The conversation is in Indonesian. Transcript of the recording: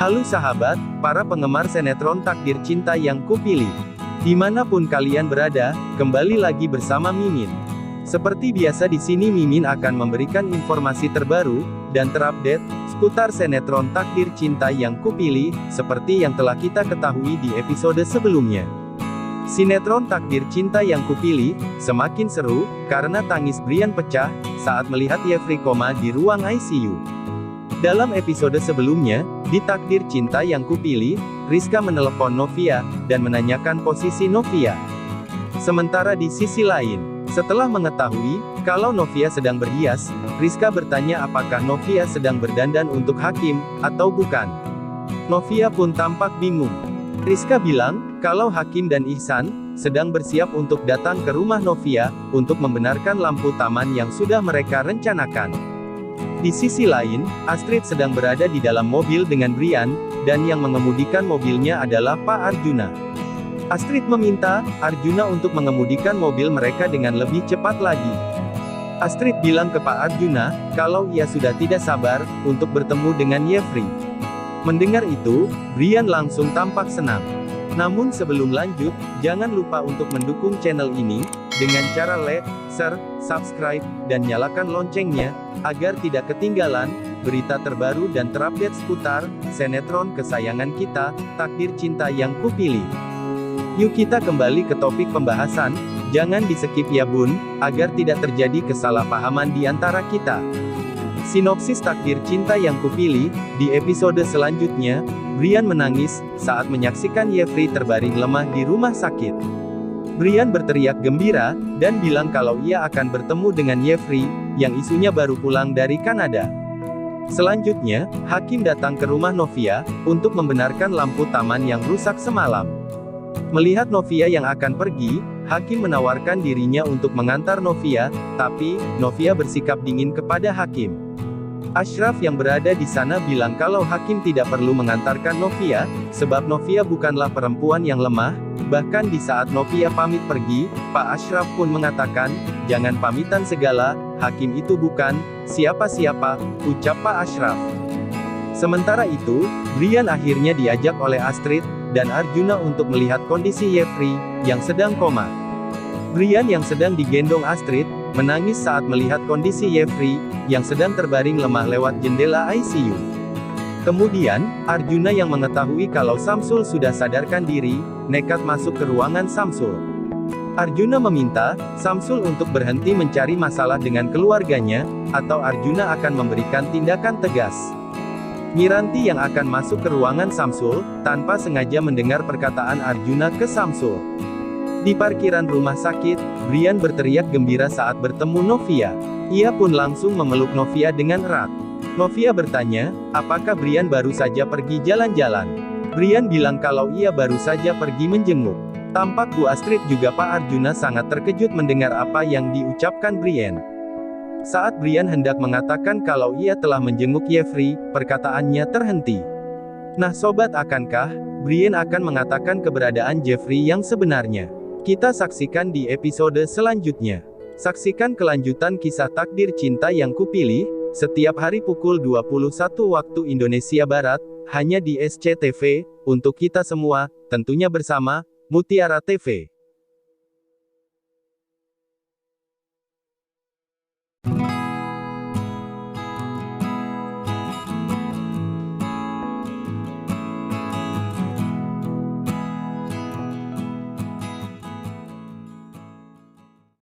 Halo sahabat, para penggemar sinetron Takdir Cinta yang Kupilih. Dimanapun kalian berada, kembali lagi bersama Mimin. Seperti biasa di sini Mimin akan memberikan informasi terbaru dan terupdate seputar sinetron Takdir Cinta yang Kupilih, seperti yang telah kita ketahui di episode sebelumnya. Sinetron Takdir Cinta yang Kupilih semakin seru karena tangis Brian pecah saat melihat Yefri koma di ruang ICU. Dalam episode sebelumnya, di Takdir Cinta yang Kupilih, Rizka menelepon Novia dan menanyakan posisi Novia. Sementara di sisi lain, setelah mengetahui kalau Novia sedang berhias, Rizka bertanya apakah Novia sedang berdandan untuk Hakim atau bukan. Novia pun tampak bingung. Rizka bilang kalau Hakim dan Ihsan sedang bersiap untuk datang ke rumah Novia untuk membenarkan lampu taman yang sudah mereka rencanakan. Di sisi lain, Astrid sedang berada di dalam mobil dengan Brian, dan yang mengemudikan mobilnya adalah Pak Arjuna. Astrid meminta Arjuna untuk mengemudikan mobil mereka dengan lebih cepat lagi. Astrid bilang ke Pak Arjuna, kalau ia sudah tidak sabar untuk bertemu dengan Yefri. Mendengar itu, Brian langsung tampak senang. Namun sebelum lanjut, jangan lupa untuk mendukung channel ini, dengan cara like, share, subscribe, dan nyalakan loncengnya, agar tidak ketinggalan berita terbaru dan terupdate seputar sinetron kesayangan kita, Takdir Cinta yang Kupilih. Yuk kita kembali ke topik pembahasan, jangan di-skip ya bun, agar tidak terjadi kesalahpahaman di antara kita. Sinopsis Takdir Cinta yang Kupilih, di episode selanjutnya, Brian menangis saat menyaksikan Yefri terbaring lemah di rumah sakit. Brian berteriak gembira, dan bilang kalau ia akan bertemu dengan Yefri, yang isunya baru pulang dari Kanada. Selanjutnya, Hakim datang ke rumah Novia, untuk membenarkan lampu taman yang rusak semalam. Melihat Novia yang akan pergi, Hakim menawarkan dirinya untuk mengantar Novia, tapi Novia bersikap dingin kepada Hakim. Ashraf yang berada di sana bilang kalau Hakim tidak perlu mengantarkan Novia, sebab Novia bukanlah perempuan yang lemah. Bahkan di saat Novia pamit pergi, Pak Ashraf pun mengatakan, jangan pamitan segala, Hakim itu bukan siapa-siapa, ucap Pak Ashraf. Sementara itu, Brian akhirnya diajak oleh Astrid dan Arjuna untuk melihat kondisi Yefri yang sedang koma. Brian yang sedang digendong Astrid menangis saat melihat kondisi Yefri yang sedang terbaring lemah lewat jendela ICU. Kemudian, Arjuna yang mengetahui kalau Samsul sudah sadarkan diri, nekat masuk ke ruangan Samsul. Arjuna meminta Samsul untuk berhenti mencari masalah dengan keluarganya, atau Arjuna akan memberikan tindakan tegas. Miranti yang akan masuk ke ruangan Samsul, tanpa sengaja mendengar perkataan Arjuna ke Samsul. Di parkiran rumah sakit, Brian berteriak gembira saat bertemu Novia. Ia pun langsung memeluk Novia dengan erat. Novia bertanya, apakah Brian baru saja pergi jalan-jalan? Brian bilang kalau ia baru saja pergi menjenguk. Tampak Bu Astrid juga Pak Arjuna sangat terkejut mendengar apa yang diucapkan Brian. Saat Brian hendak mengatakan kalau ia telah menjenguk Yefri, perkataannya terhenti. Nah sobat, akankah Brian akan mengatakan keberadaan Yefri yang sebenarnya? Kita saksikan di episode selanjutnya. Saksikan kelanjutan kisah Takdir Cinta yang Kupilih, setiap hari pukul 21 waktu Indonesia Barat, hanya di SCTV, untuk kita semua, tentunya bersama Mutiara TV.